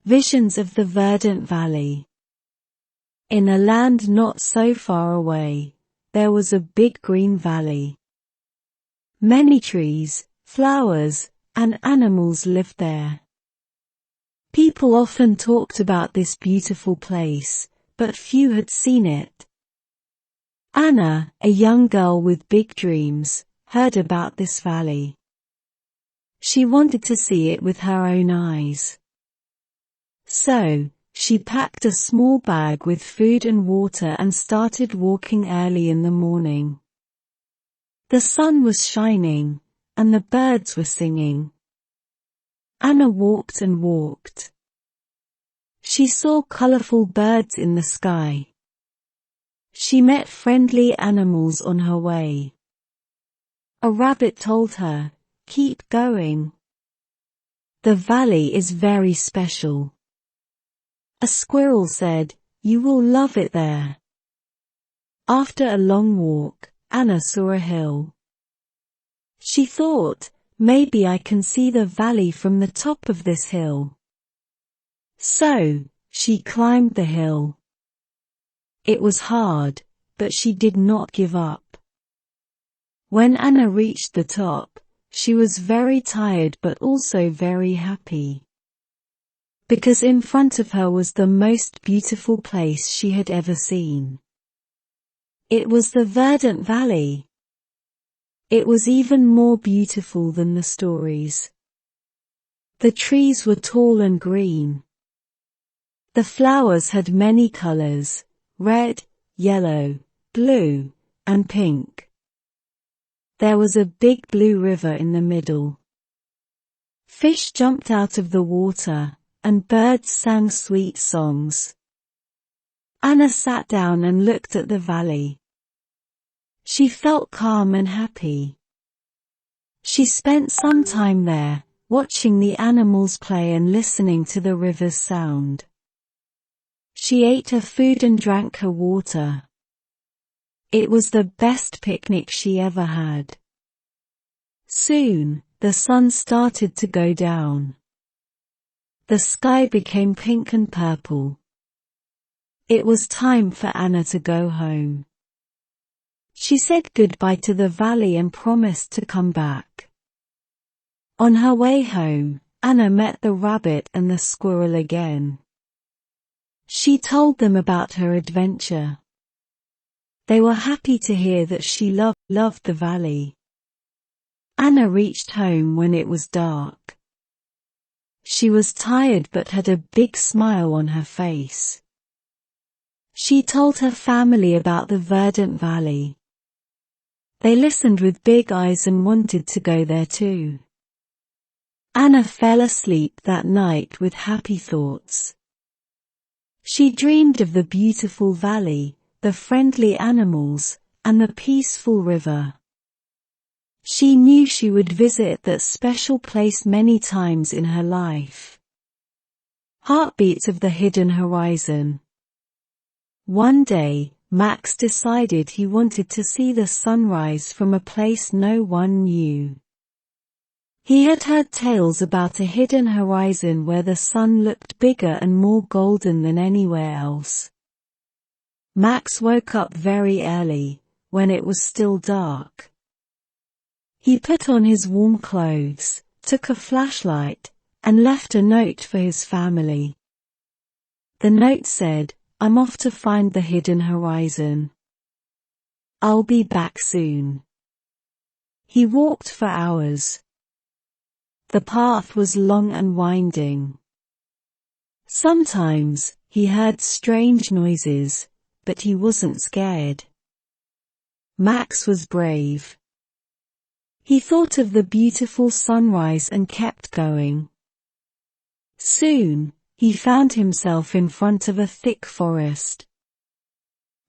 Visions of the Verdant Valley. In a land not so far away, there was a big green valley. Many trees, flowers, and animals lived there. People often talked about this beautiful place, but few had seen it. Anna, a young girl with big dreams, heard about this valley. She wanted to see it with her own eyes. So, she packed a small bag with food and water and started walking early in the morning. The sun was shining, and the birds were singing. Anna walked and walked. She saw colorful birds in the sky. She met friendly animals on her way. A rabbit told her, "Keep going. The valley is very special." A squirrel said, "You will love it there." After a long walk, Anna saw a hill. She thought, "Maybe I can see the valley from the top of this hill." So, she climbed the hill. It was hard, but she did not give up. When Anna reached the top, she was very tired but also very happy. Because in front of her was the most beautiful place she had ever seen. It was the Verdant Valley. It was even more beautiful than the stories. The trees were tall and green. The flowers had many colors: red, yellow, blue, and pink. There was a big blue river in the middle. Fish jumped out of the water, and birds sang sweet songs. Anna sat down and looked at the valley. She felt calm and happy. She spent some time there, watching the animals play and listening to the river's sound. She ate her food and drank her water. It was the best picnic she ever had. Soon, the sun started to go down. The sky became pink and purple. It was time for Anna to go home. She said goodbye to the valley and promised to come back. On her way home, Anna met the rabbit and the squirrel again. She told them about her adventure. They were happy to hear that she loved the valley. Anna reached home when it was dark. She was tired but had a big smile on her face. She told her family about the Verdant Valley. They listened with big eyes and wanted to go there too. Anna fell asleep that night with happy thoughts. She dreamed of the beautiful valley, the friendly animals, and the peaceful river. She knew she would visit that special place many times in her life. Heartbeats of the Hidden Horizon. One day, Max decided he wanted to see the sunrise from a place no one knew. He had heard tales about a hidden horizon where the sun looked bigger and more golden than anywhere else. Max woke up very early, when it was still dark. He put on his warm clothes, took a flashlight, and left a note for his family. The note said, "I'm off to find the hidden horizon. I'll be back soon." He walked for hours. The path was long and winding. Sometimes, he heard strange noises, but he wasn't scared. Max was brave. He thought of the beautiful sunrise and kept going. Soon, he found himself in front of a thick forest.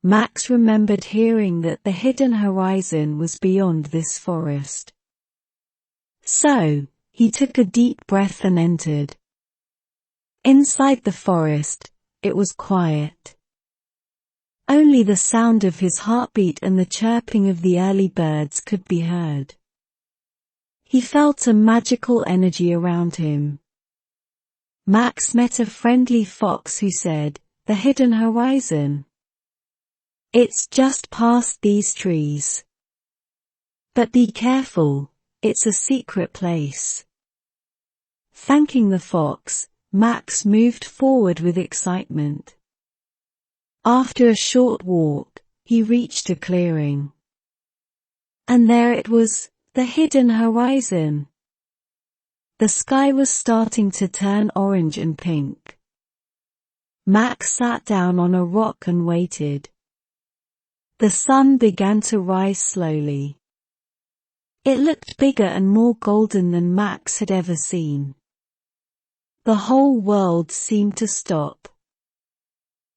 Max remembered hearing that the hidden horizon was beyond this forest. So, he took a deep breath and entered. Inside the forest, it was quiet. Only the sound of his heartbeat and the chirping of the early birds could be heard. He felt a magical energy around him. Max met a friendly fox who said, "The hidden horizon. It's just past these trees. But be careful, it's a secret place." Thanking the fox, Max moved forward with excitement. After a short walk, he reached a clearing. And there it was, the hidden horizon. The sky was starting to turn orange and pink. Max sat down on a rock and waited. The sun began to rise slowly. It looked bigger and more golden than Max had ever seen. The whole world seemed to stop.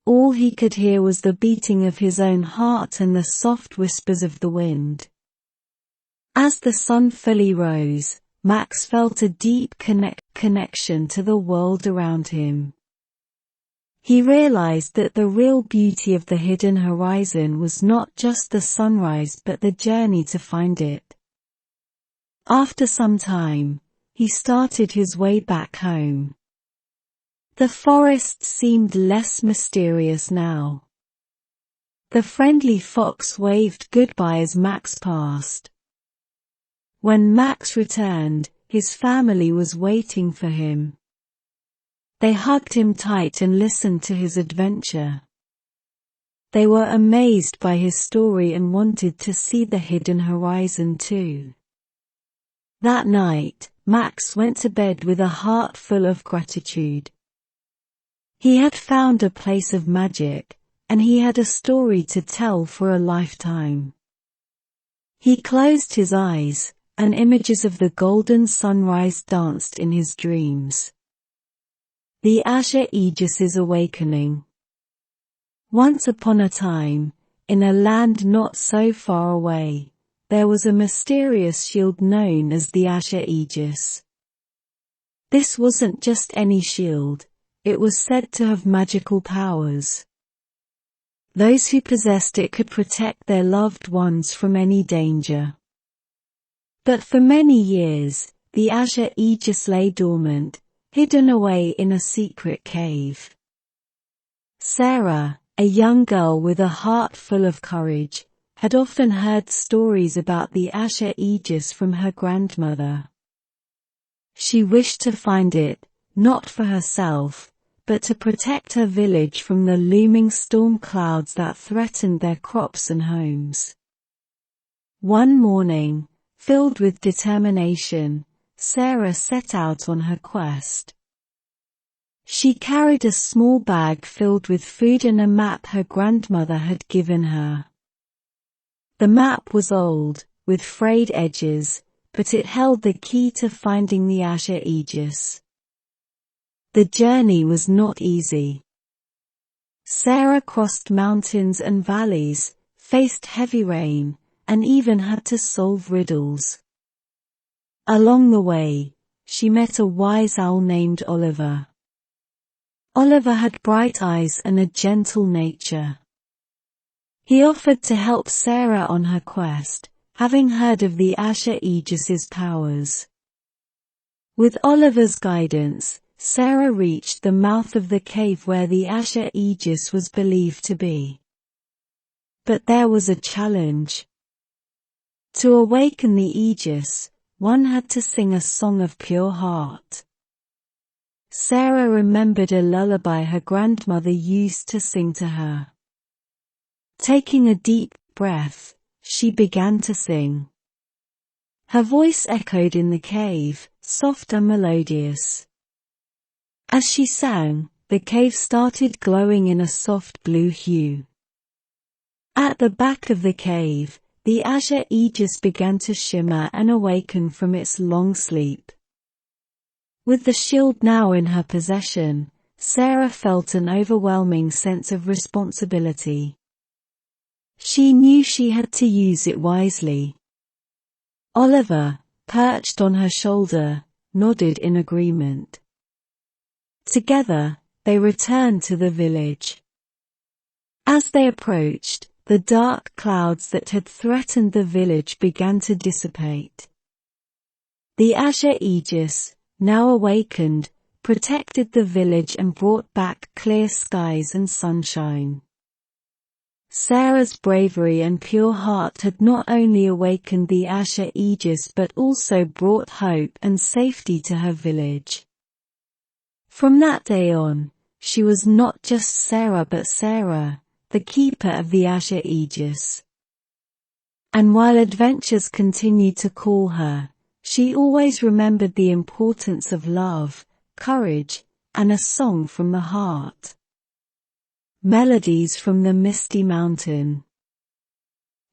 All he could hear was the beating of his own heart and the soft whispers of the wind. As the sun fully rose, Max felt a deep connection to the world around him. He realized that the real beauty of the hidden horizon was not just the sunrise but the journey to find it. After some time, he started his way back home. The forest seemed less mysterious now. The friendly fox waved goodbye as Max passed. When Max returned, his family was waiting for him. They hugged him tight and listened to his adventure. They were amazed by his story and wanted to see the hidden horizon too. That night, Max went to bed with a heart full of gratitude. He had found a place of magic, and he had a story to tell for a lifetime. He closed his eyes, and images of the golden sunrise danced in his dreams. The Azure Aegis' awakening. Once upon a time, in a land not so far away, there was a mysterious shield known as the Azure Aegis. This wasn't just any shield, it was said to have magical powers. Those who possessed it could protect their loved ones from any danger. But for many years, the Azure Aegis lay dormant, hidden away in a secret cave. Sarah, a young girl with a heart full of courage, had often heard stories about the Azure Aegis from her grandmother. She wished to find it, not for herself, but to protect her village from the looming storm clouds that threatened their crops and homes. One morning, filled with determination, Sarah set out on her quest. She carried a small bag filled with food and a map her grandmother had given her. The map was old, with frayed edges, but it held the key to finding the Azure Aegis. The journey was not easy. Sarah crossed mountains and valleys, faced heavy rain, and even had to solve riddles. Along the way, she met a wise owl named Oliver. Oliver had bright eyes and a gentle nature. He offered to help Sarah on her quest, having heard of the Azure Aegis' powers. With Oliver's guidance, Sarah reached the mouth of the cave where the Azure Aegis was believed to be. But there was a challenge. To awaken the Aegis, one had to sing a song of pure heart. Sarah remembered a lullaby her grandmother used to sing to her. Taking a deep breath, she began to sing. Her voice echoed in the cave, soft and melodious. As she sang, the cave started glowing in a soft blue hue. At the back of the cave, the Azure Aegis began to shimmer and awaken from its long sleep. With the shield now in her possession, Sarah felt an overwhelming sense of responsibility. She knew she had to use it wisely. Oliver, perched on her shoulder, nodded in agreement. Together, they returned to the village. As they approached, the dark clouds that had threatened the village began to dissipate. The Azure Aegis, now awakened, protected the village and brought back clear skies and sunshine. Sarah's bravery and pure heart had not only awakened the Asher Aegis but also brought hope and safety to her village. From that day on, she was not just Sarah but Sarah, the keeper of the Asher Aegis. And while adventures continued to call her, she always remembered the importance of love, courage, and a song from the heart. Melodies from the Misty Mountain.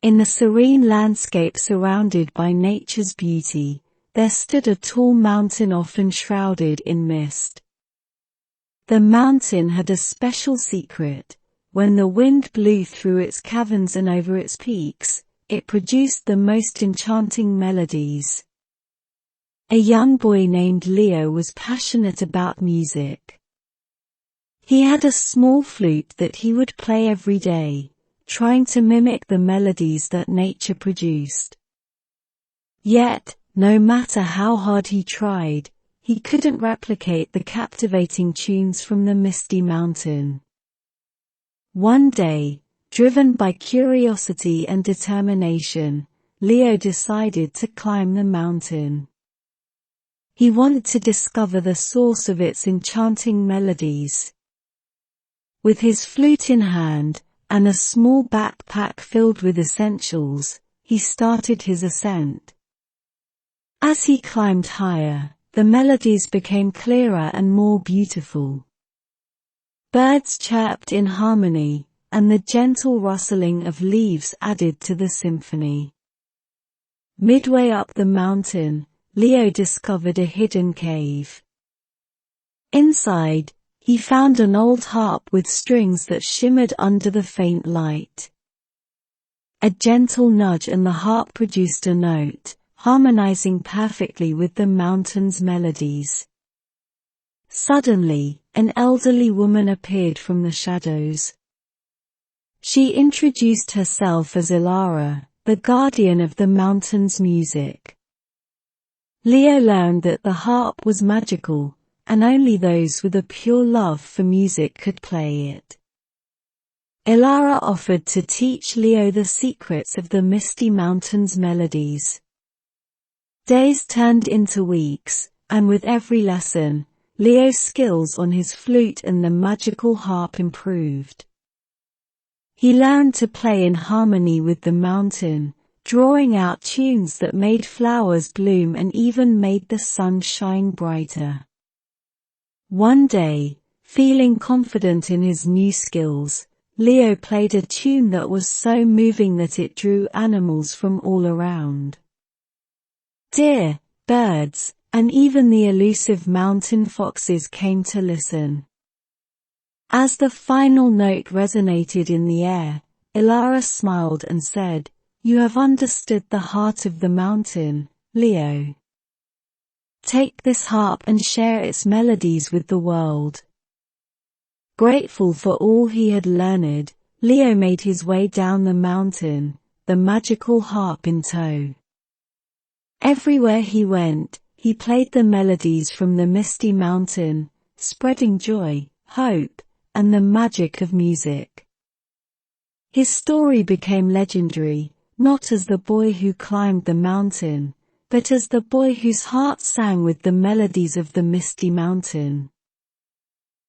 In the serene landscape surrounded by nature's beauty, there stood a tall mountain often shrouded in mist. The mountain had a special secret. When the wind blew through its caverns and over its peaks, it produced the most enchanting melodies. A young boy named Leo was passionate about music. He had a small flute that he would play every day, trying to mimic the melodies that nature produced. Yet, no matter how hard he tried, he couldn't replicate the captivating tunes from the Misty Mountain. One day, driven by curiosity and determination, Leo decided to climb the mountain. He wanted to discover the source of its enchanting melodies. With his flute in hand, and a small backpack filled with essentials, he started his ascent. As he climbed higher, the melodies became clearer and more beautiful. Birds chirped in harmony, and the gentle rustling of leaves added to the symphony. Midway up the mountain, Leo discovered a hidden cave. Inside, he found an old harp with strings that shimmered under the faint light. A gentle nudge and the harp produced a note, harmonizing perfectly with the mountain's melodies. Suddenly, an elderly woman appeared from the shadows. She introduced herself as Ilara, the guardian of the mountain's music. Leo learned that the harp was magical, and only those with a pure love for music could play it. Ilara offered to teach Leo the secrets of the Misty Mountain's melodies. Days turned into weeks, and with every lesson, Leo's skills on his flute and the magical harp improved. He learned to play in harmony with the mountain, drawing out tunes that made flowers bloom and even made the sun shine brighter. One day, feeling confident in his new skills, Leo played a tune that was so moving that it drew animals from all around. Deer, birds, and even the elusive mountain foxes came to listen. As the final note resonated in the air, Ilara smiled and said, "You have understood the heart of the mountain, Leo. Take this harp and share its melodies with the world." Grateful for all he had learned, Leo made his way down the mountain, the magical harp in tow. Everywhere he went, he played the melodies from the Misty Mountain, spreading joy, hope, and the magic of music. His story became legendary, not as the boy who climbed the mountain, but as the boy whose heart sang with the melodies of the Misty Mountain.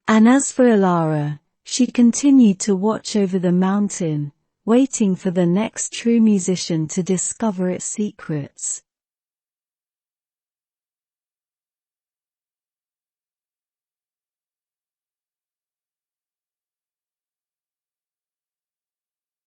And as for Ilara, she continued to watch over the mountain, waiting for the next true musician to discover its secrets.